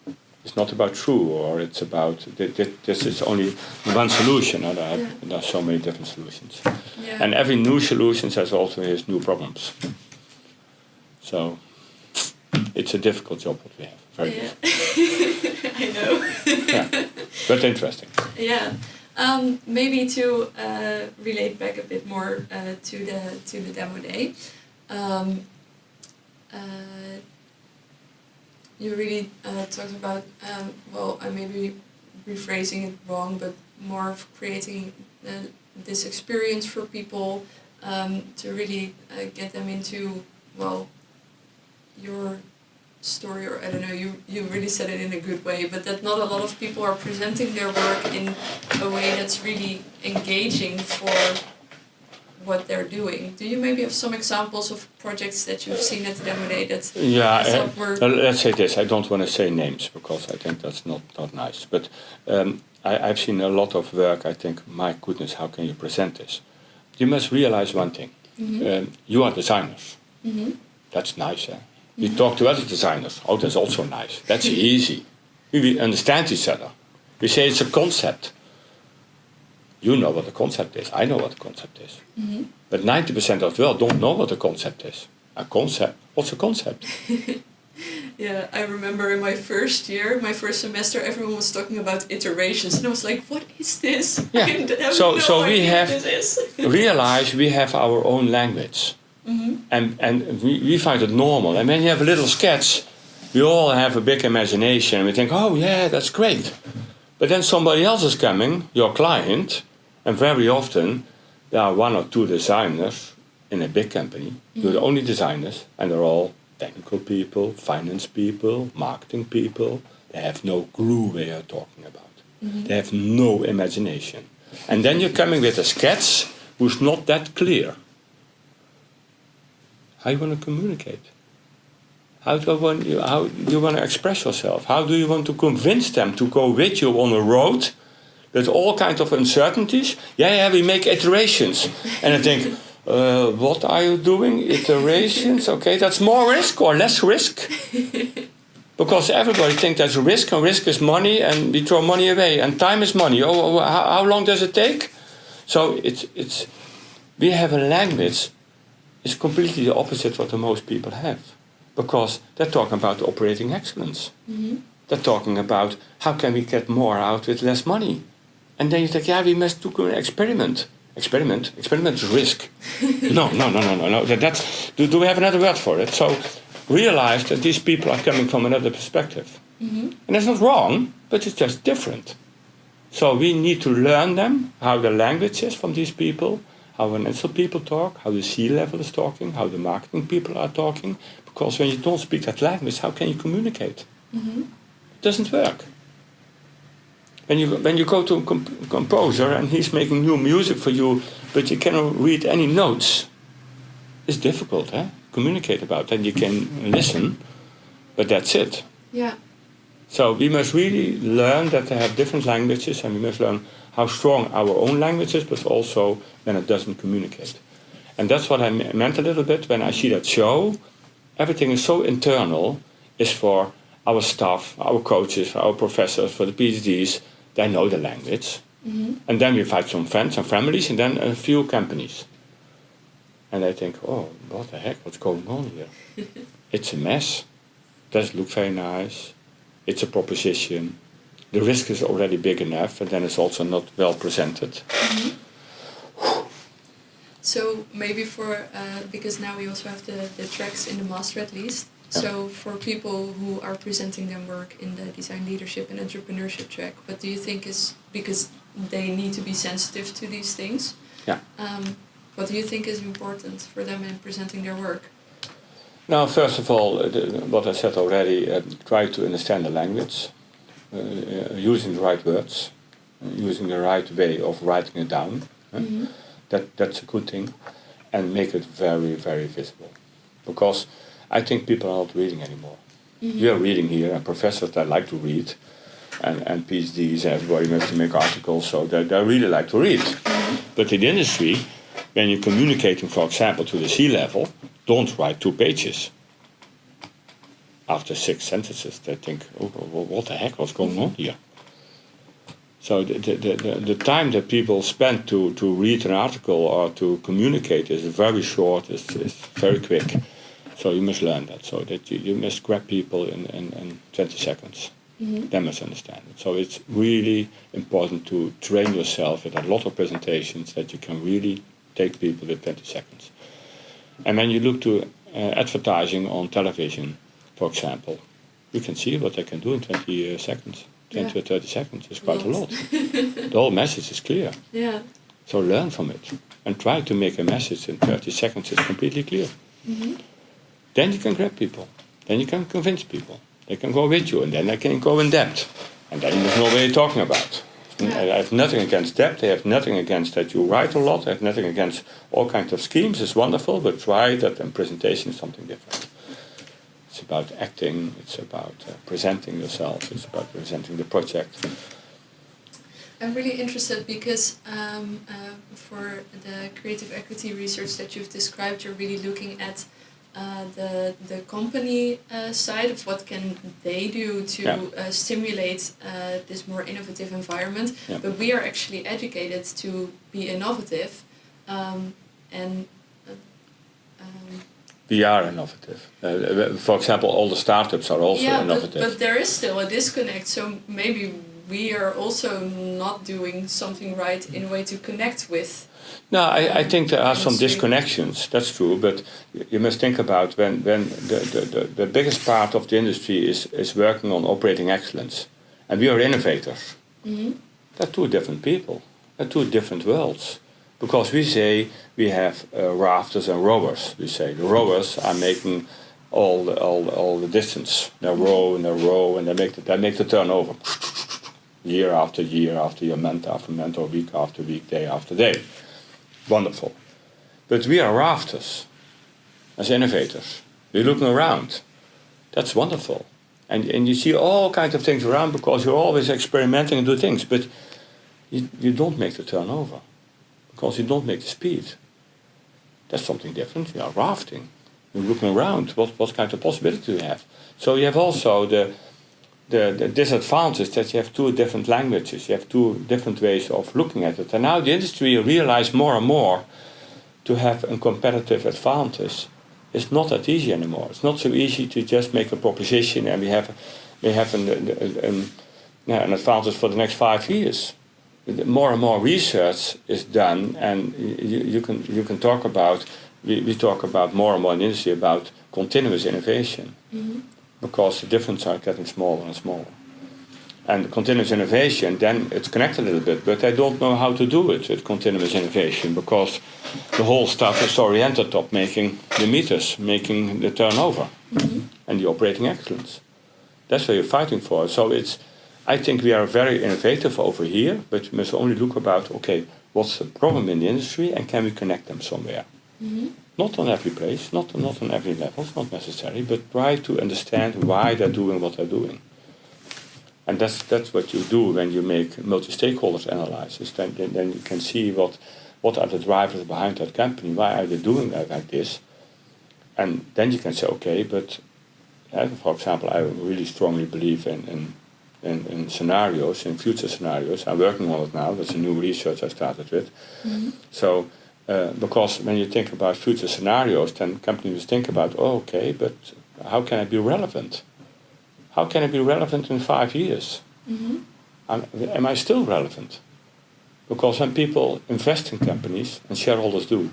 It's not about true, or it's about this is only one solution. There are so many different solutions. Yeah. And every new solution has also its new problems. So it's a difficult job what we have. Very difficult. I know. Yeah. But interesting. Yeah. Maybe to relate back a bit more to the demo day. You really talked about, I may be rephrasing it wrong, but more of creating this experience for people to really get them into, your story, or I don't know, you really said it in a good way, but that not a lot of people are presenting their work in a way that's really engaging for what they're doing. Do you maybe have some examples of projects that you've seen at the demo day that let's say this, I don't want to say names because I think that's not nice, but I've seen a lot of work. I think, my goodness, how can you present this? You must realize one thing. You are designers. That's nice, eh? You talk to other designers. Oh, that's also nice. That's easy. We understand each other. We say it's a concept. You know what the concept is. I know what the concept is. But 90% of the world don't know what the concept is. A concept? What's a concept? Yeah, I remember in my first year, my first semester, everyone was talking about iterations, and I was like, "What is this?" Yeah. So we have this is. realized we have our own language, and we find it normal. And when you have a little sketch, we all have a big imagination, and we think, "Oh yeah, that's great." But then somebody else is coming, your client, and very often there are 1 or 2 designers in a big company. You're the only designers, and they're all technical people, finance people, marketing people. They have no clue what you're talking about. They have no imagination. And then you're coming with a sketch who's not that clear. How you want to communicate? How do you want to express yourself? How do you want to convince them to go with you on a road with all kinds of uncertainties? Yeah, we make iterations. And I think, what are you doing? Iterations? Okay, that's more risk or less risk? Because everybody thinks there's a risk, and risk is money, and we throw money away, and time is money. Oh, how long does it take? So we have a language. It's completely the opposite what the most people have. Because they're talking about operating excellence. They're talking about how can we get more out with less money. And then you think, yeah, we must do an experiment. Experiment is risk. No. Do we have another word for it? So realize that these people are coming from another perspective. And that's not wrong, but it's just different. So we need to learn them, how the language is from these people, how financial people talk, how the C-level is talking, how the marketing people are talking. Because when you don't speak that language, how can you communicate? It doesn't work. When you go to a composer and he's making new music for you, but you cannot read any notes, it's difficult, eh? Communicate about that. You can listen, but that's it. Yeah. So we must really learn that they have different languages, and we must learn how strong our own language is, but also when it doesn't communicate. And that's what I meant a little bit when I see that show. Everything is so internal, is for our staff, our coaches, our professors, for the PhDs. They know the language. And then we find some friends and families, and then a few companies. And they think, oh, what the heck, what's going on here? It's a mess. Doesn't look very nice. It's a proposition. the risk is already big enough, and then it's also not well presented. So maybe because now we also have the tracks in the master at least. Yeah. So for people who are presenting their work in the design leadership and entrepreneurship track, what do you think is, because they need to be sensitive to these things, Yeah. what do you think is important for them in presenting their work? Now, first of all, what I said already, try to understand the language, using the right words, using the right way of writing it down. That's a good thing, and make it very, very visible. Because I think people are not reading anymore. We are reading here, and professors that like to read, and PhDs, everybody wants to make articles, so they really like to read. But in the industry, when you're communicating, for example, to the C-level, don't write 2 pages. After 6 sentences, they think, oh, what the heck, what's going on here? So the time that people spend to read an article or to communicate is very short, is very quick. So you must learn that, so that you must grab people in 20 seconds. They must understand it. So it's really important to train yourself with a lot of presentations that you can really take people with 20 seconds. And when you look to advertising on television, for example, you can see what they can do in 20 seconds. 20 or 30 seconds is quite a lot. The whole message is clear. Yeah. So learn from it and try to make a message in 30 seconds is completely clear. Then you can grab people. Then you can convince people. They can go with you, and then they can go in depth. And then you must know what you're talking about. I have nothing against depth. I have nothing against that you write a lot. I have nothing against all kinds of schemes. It's wonderful, but try that in presentation is something different. It's about acting. It's about presenting yourself. It's about presenting the project. I'm really interested because for the creative equity research that you've described, you're really looking at the company side of what can they do to stimulate this more innovative environment. Yeah. But we are actually educated to be innovative, and We are innovative. For example, all the startups are also innovative. but there is still a disconnect. So maybe we are also not doing something right in a way to connect with. No, I think there are some industry. disconnections, that's true, but you must think about when the biggest part of the industry is working on operating excellence, and we are innovators. They're 2 different people, they're 2 different worlds. Because we say we have rafters and rowers. We say the rowers are making all the distance. They row and they row, and they make the turnover. Year after year after year, month after month, or week after week, day after day. Wonderful. But we are rafters as innovators. We're looking around. That's wonderful. And you see all kinds of things around because you're always experimenting and do things, but you don't make the turnover because you don't make the speed. That's something different. You are rafting. You're looking around. What kind of possibility do you have? So you have also the disadvantage that you have 2 different languages, you have 2 different ways of looking at it. And now the industry realize more and more to have a competitive advantage. It's not that easy anymore. It's not so easy to just make a proposition and we have an advantage for the next 5 years. More and more research is done, and you can talk about, we talk about more and more in the industry about continuous innovation. Because the differences are getting smaller and smaller. And continuous innovation, then it's connected a little bit, but I don't know how to do it with continuous innovation because the whole stuff is oriented at making the meters, making the turnover, and the operating excellence. That's what you're fighting for. So I think we are very innovative over here, but we must only look about, okay, what's the problem in the industry and can we connect them somewhere? Not on every place, not on every level, it's not necessary, but try to understand why they're doing what they're doing. And that's what you do when you make multi-stakeholders analysis. Then you can see what are the drivers behind that company, why are they doing that like this? And then you can say, okay, but for example, I really strongly believe in scenarios, in future scenarios. I'm working on it now, that's a new research I started with. So. Because when you think about future scenarios, then companies think about, oh, okay, but how can I be relevant? How can I be relevant in 5 years? am I still relevant? Because when people invest in companies, and shareholders do,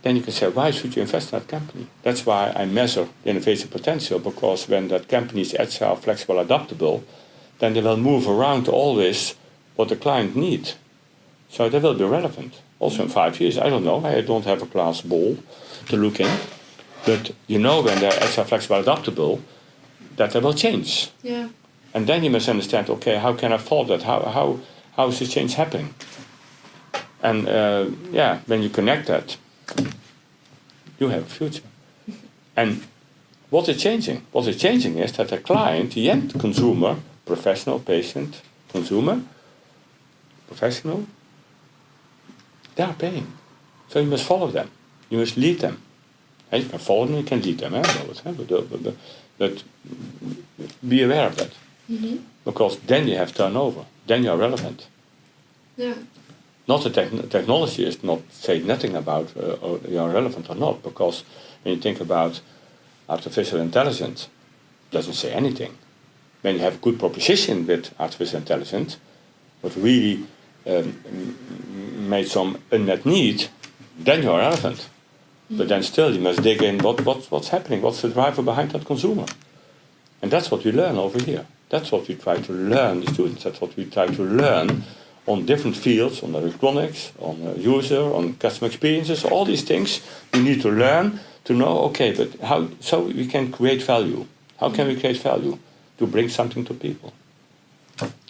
then you can say, why should you invest in that company? That's why I measure the innovation potential, because when that company is agile, flexible, adaptable, then they will move around always what the client needs. So they will be relevant. Also in 5 years, I don't know, I don't have a glass ball to look in, but you know when they're agile, flexible, adaptable, that they will change. Yeah. And then you must understand, okay, how can I follow that? How is this change happening? And when you connect that, you have a future. And what is changing? What is changing is that the client, the end consumer, professional, patient, consumer, professional, they are paying. So you must follow them. You must lead them. And you can follow them, you can lead them. But be aware of that. Mm-hmm. Because then you have turnover. Then you are relevant. Yeah. Not the technology is not say nothing about you are relevant or not, because when you think about artificial intelligence, it doesn't say anything. When you have a good proposition with artificial intelligence, what really made some unmet need, then you are relevant. Mm-hmm. But then still you must dig in what's happening, what's the driver behind that consumer. And that's what we learn over here. That's what we try to learn, the students, that's what we try to learn on different fields, on electronics, on user, on customer experiences, all these things we need to learn to know, okay, but how, so we can create value. How can we create value? To bring something to people.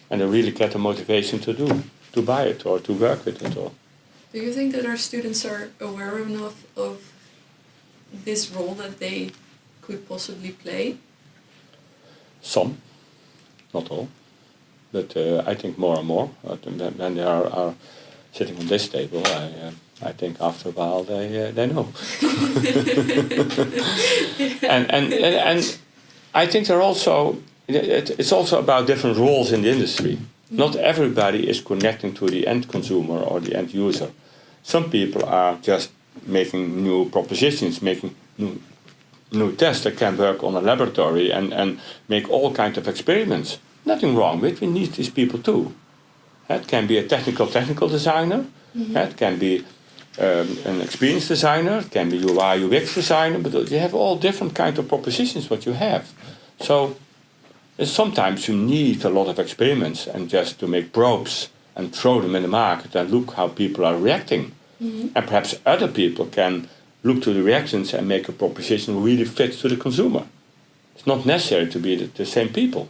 And they really get the motivation to buy it or to work with it. Or. Do you think that our students are aware enough of this role that they could possibly play? Some, not all. But I think more and more. When they are sitting on this table, I think after a while they know. and I think they're also, it's also about different roles in the industry. Mm-hmm. Not everybody is connecting to the end consumer or the end user. Some people are just making new propositions, making new tests that can work on a laboratory and make all kinds of experiments. Nothing wrong with it. We need these people too. It can be a technical designer. Mm-hmm. It can be an experienced designer. It can be UI UX designer. But you have all different kinds of propositions what you have. So sometimes you need a lot of experiments and just to make probes and throw them in the market and look how people are reacting. Mm-hmm. And perhaps other people can look to the reactions and make a proposition that really fits to the consumer. It's not necessary to be the same people.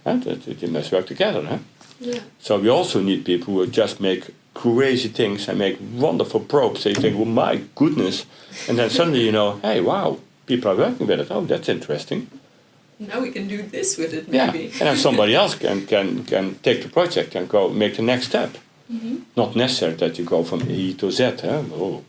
They must work together. Huh? Yeah. So we also need people who just make crazy things and make wonderful probes. So you think, oh my goodness. And then suddenly you know, hey, wow, people are working with it. Oh, that's interesting. Now we can do this with it, maybe. Yeah. And then somebody else can take the project and go make the next step. Mm-hmm. Not necessary that you go from E to Z. Huh? Oh,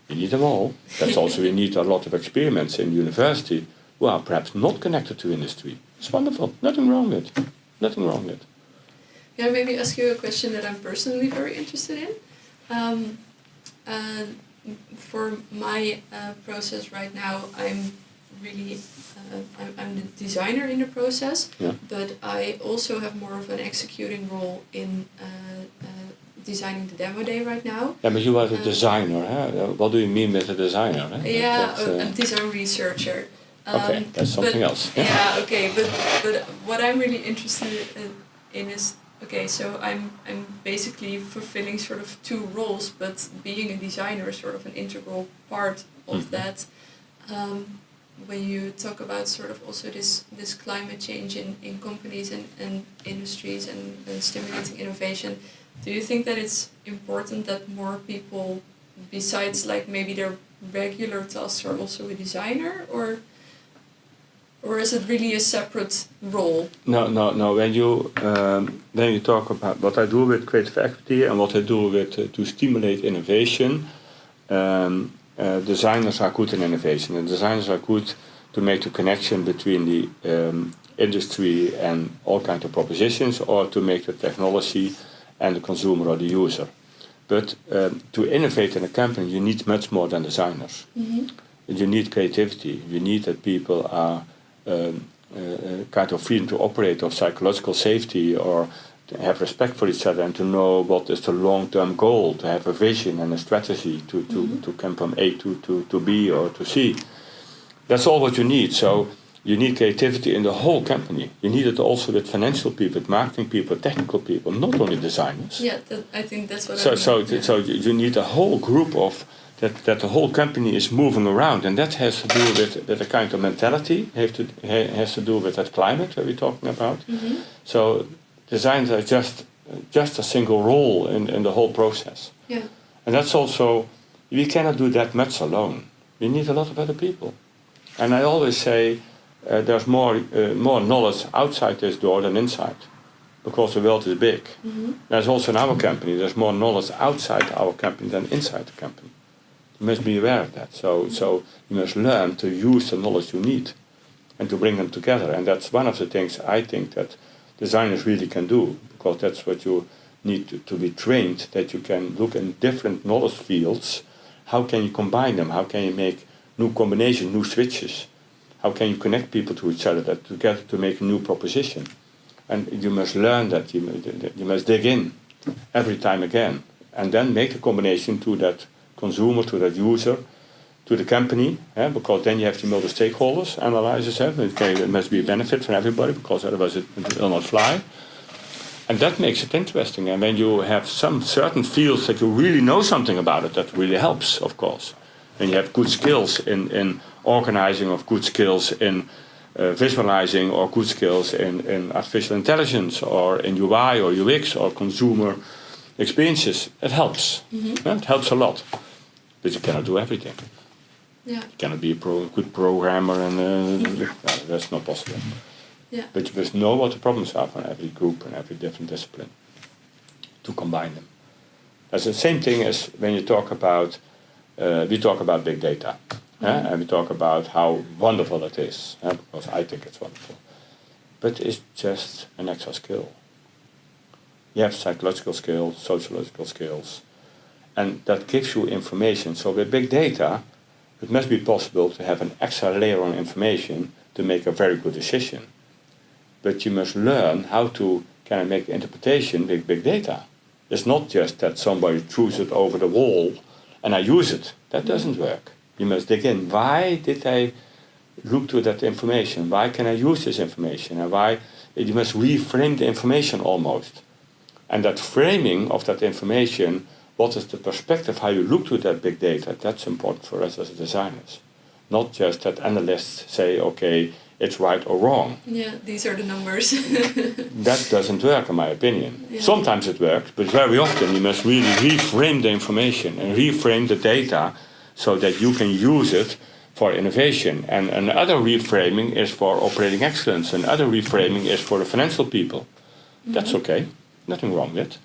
you need them all. That's also, you need a lot of experiments in university who are perhaps not connected to industry. It's wonderful. Nothing wrong with it. Nothing wrong with it. Can I maybe ask you a question that I'm personally very interested in? For my process right now, I'm really I'm the designer in the process, yeah. But I also have more of an executing role in designing the demo day right now. Yeah, but you are the designer. Huh? What do you mean with a designer? Huh? Yeah, a design researcher. Okay, that's something else. Yeah, okay, but what I'm really interested in is, okay, so I'm basically fulfilling sort of two roles, but being a designer is sort of an integral part of that. When you talk about sort of also this climate change in companies and industries and stimulating innovation, do you think that it's important that more people, besides like maybe their regular tasks, are also a designer, or is it really a separate role? No. When you talk about what I do with creative equity and what I do with to stimulate innovation, designers are good in innovation, and designers are good to make the connection between the industry and all kinds of propositions, or to make the technology and the consumer or the user. But to innovate in a company, you need much more than designers. Mm-hmm. You need creativity. You need that people are kind of freedom to operate, of psychological safety, or to have respect for each other and to know what is the long-term goal, to have a vision and a strategy to come from A to B or to C. That's all what you need. So you need creativity in the whole company. You need it also with financial people, with marketing people, technical people, not only designers. Yeah, I think that's what So you need a whole group of that the whole company is moving around, and that has to do with a kind of mentality. Has to do with that climate that we're talking about. So designers are just a single role in the whole process. Yeah. And that's also, we cannot do that much alone. We need a lot of other people. And I always say there's more knowledge outside this door than inside, because the world is big. There's also in our company, there's more knowledge outside our company than inside the company. You must be aware of that. So you must learn to use the knowledge you need and to bring them together. And that's one of the things I think that designers really can do, because that's what you need to be trained, that you can look in different knowledge fields. How can you combine them? How can you make new combinations, new switches? How can you connect people to each other together to make a new proposition? And you must learn that, you must dig in every time again, and then make a combination to that consumer, to that user, to the company, because then you have to know the stakeholders, analyzers, it must be a benefit for everybody, because otherwise it will not fly. And that makes it interesting. And when you have some certain fields that you really know something about it, that really helps, of course. And you have good skills in organizing, or good skills in visualizing, or good skills in artificial intelligence, or in UI or UX or consumer experiences. It helps. It helps a lot. But you cannot do everything. Yeah. You cannot be a good programmer, and that's not possible. Yeah. But you must know what the problems are for every group and every different discipline, to combine them. That's the same thing as when you talk about, we talk about big data. And we talk about how wonderful it is, because I think it's wonderful. But it's just an extra skill. You have psychological skills, sociological skills, and that gives you information. So with big data, it must be possible to have an extra layer on information to make a very good decision. But you must learn how to kind of make interpretation with big data. It's not just that somebody throws it over the wall and I use it. That doesn't work. You must dig in. Why did I look to that information? Why can I use this information? And why? You must reframe the information almost. And that framing of that information, what is the perspective, how you look to that big data, that's important for us as designers. Not just that analysts say, okay, it's right or wrong. Yeah, these are the numbers. That doesn't work, in my opinion. Yeah. Sometimes it works, but very often you must really reframe the information and reframe the data so that you can use it for innovation. And another reframing is for operating excellence. Another reframing is for the financial people. That's okay, nothing wrong with it.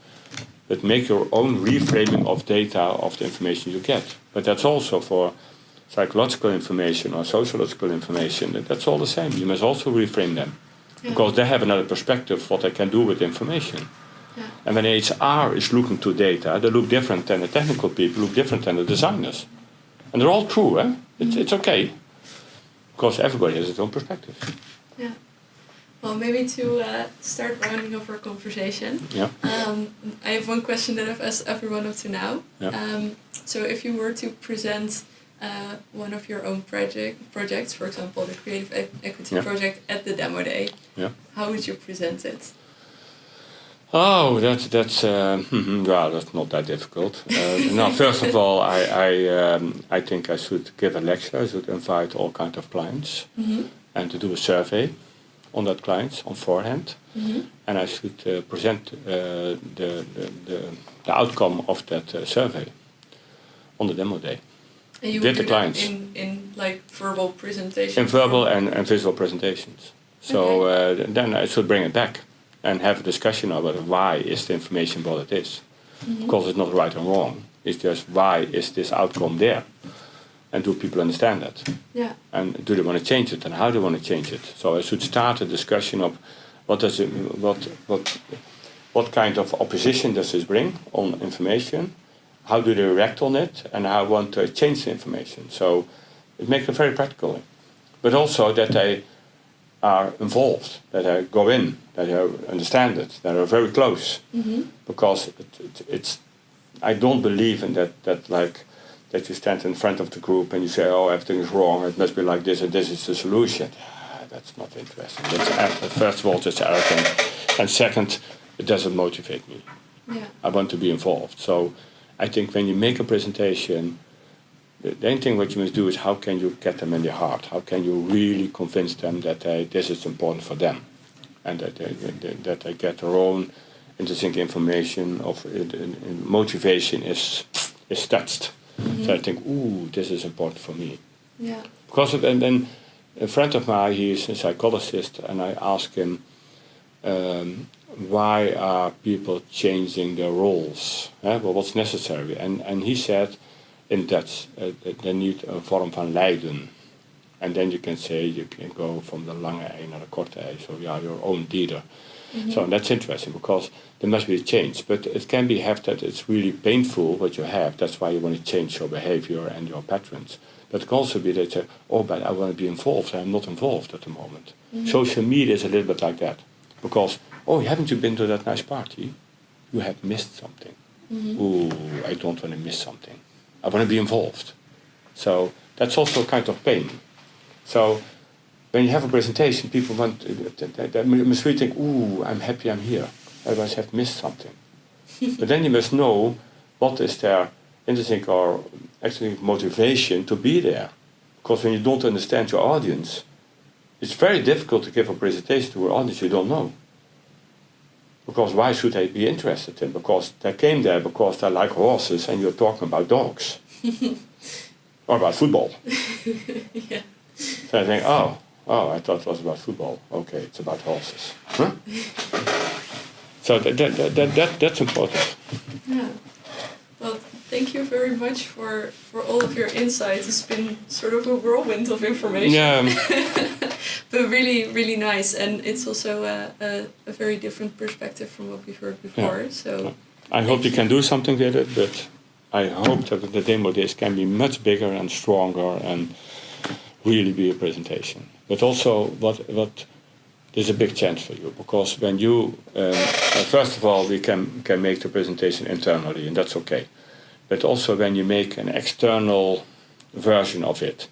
But make your own reframing of data, of the information you get. But that's also for psychological information or sociological information. That's all the same. You must also reframe them. Yeah. Because they have another perspective what they can do with information. Yeah. And when HR is looking to data, they look different than the technical people, look different than the designers. And they're all true, eh? It's okay. Because everybody has its own perspective. Yeah. Well, maybe to start rounding off our conversation, I have one question that I've asked everyone up to now. Yeah. So if you were to present one of your own projects, for example, the Creative Equity project at the demo day, how would you present it? Oh, that's well, that's not that difficult. Now, first of all, I think I should give a lecture. I should invite all kinds of clients and to do a survey on that clients on forehand, and I should present the outcome of that survey on the demo day. And you would do that in like verbal presentations? In verbal and visual presentations. So then I should bring it back and have a discussion about why is the information what it is. Because it's not right and wrong. It's just why is this outcome there? And do people understand that? Yeah. And do they want to change it? And how do they want to change it? So I should start a discussion of what kind of opposition does this bring on information? How do they react on it? And how I want to change the information. So it makes it very practical. But also that are involved, that I go in, that I understand it, that are very close. Because it's, I don't believe in that you stand in front of the group and you say, oh, everything is wrong, it must be like this and this is the solution. That's not interesting. First of all, it's arrogant. And second, it doesn't motivate me. Yeah. I want to be involved. So I think when you make a presentation, the main thing what you must do is how can you get them in their heart? How can you really convince them that this is important for them? And that they get their own interesting information of motivation is touched. So I think, ooh, this is important for me. Yeah. Because then a friend of mine, he's a psychologist, and I asked him, why are people changing their roles? Well, what's necessary? And he said, in Dutch, they need a vorm van lijden. And then you can say, you can go from the lange ei naar the korte ei, so you are your own leader. So that's interesting, because there must be a change. But it can be have that it's really painful what you have. That's why you want to change your behavior and your patterns. But it can also be that you say, oh, but I want to be involved. I'm not involved at the moment. Social media is a little bit like that. Because, oh, haven't you been to that nice party? You have missed something. Ooh, I don't want to miss something. I want to be involved. So that's also a kind of pain. So when you have a presentation, people they must really think, ooh, I'm happy I'm here. Otherwise I have missed something. But then you must know what is their interesting or actually motivation to be there. Because when you don't understand your audience, it's very difficult to give a presentation to an audience you don't know. Because why should they be interested in? Because they came there because they like horses and you're talking about dogs. Or about football. Yeah. So I think, oh, I thought it was about football. Okay, it's about horses. Huh? So that's important. Yeah. Well, thank you very much for all of your insights. It's been sort of a whirlwind of information. Yeah. But really, really nice. And it's also a very different perspective from what we've heard before. Yeah. So I hope you can do something with it, but I hope that the demo days can be much bigger and stronger and really be a presentation. But also, what there's a big chance for you, because when you, first of all, we can make the presentation internally, and that's okay. But also when you make an external version of it,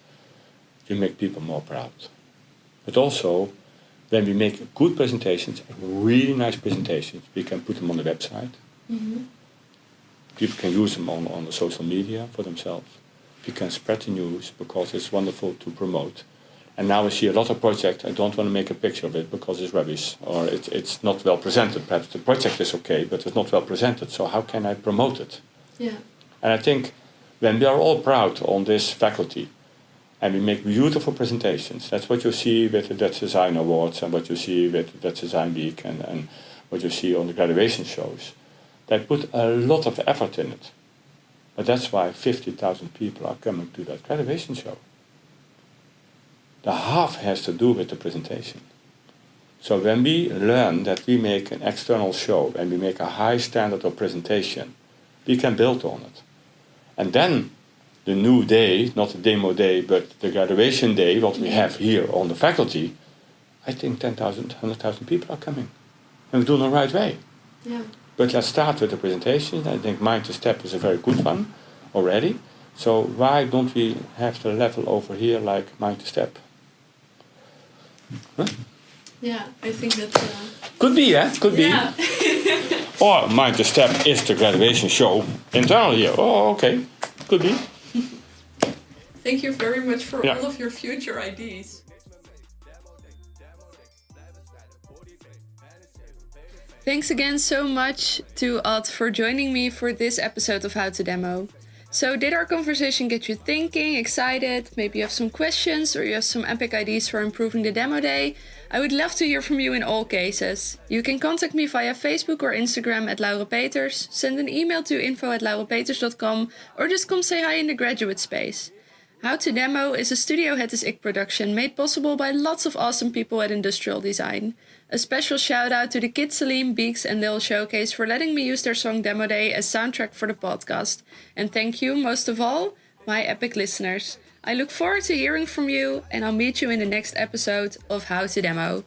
you make people more proud. But also, when we make good presentations, really nice presentations, we can put them on the website. People can use them on the social media for themselves. We can spread the news because it's wonderful to promote. And now I see a lot of projects, I don't want to make a picture of it because it's rubbish or it's not well presented. Perhaps the project is okay, but it's not well presented, so how can I promote it? yeah. And I think when we are all proud on this faculty and we make beautiful presentations, that's what you see with the Dutch Design Awards and what you see with the Dutch Design Week and what you see on the graduation shows. They put a lot of effort in it. But that's why 50,000 people are coming to that graduation show. The half has to do with the presentation. So when we learn that we make an external show and we make a high standard of presentation, we can build on it. And then the new day, not the demo day, but the graduation day, what we have here on the faculty, I think 10,000, 100,000 people are coming. And we do it the right way. Yeah. But let's start with the presentation. I think Mind to Step is a very good one already. So why don't we have the level over here like Mind to Step? Huh? Yeah, I think that... Could be, yeah? Could be. Yeah. Or Mind to Step is the graduation show internally here. Oh, okay. Could be. Thank you very much for Yeah. all of your future ideas. Thanks again so much to Ad for joining me for this episode of How to Demo. So did our conversation get you thinking, excited? Maybe you have some questions or you have some epic ideas for improving the demo day? I would love to hear from you in all cases. You can contact me via Facebook or Instagram at Laura Peters, send an email to info@lauropeters.com or just come say hi in the graduate space. How to Demo is a Studio Het is Ik production made possible by lots of awesome people at Industrial Design. A special shout out to the Kid Salim, Beeks and Lil Showcase for letting me use their song Demo Day as soundtrack for the podcast. And thank you, most of all, my epic listeners. I look forward to hearing from you, and I'll meet you in the next episode of How to Demo.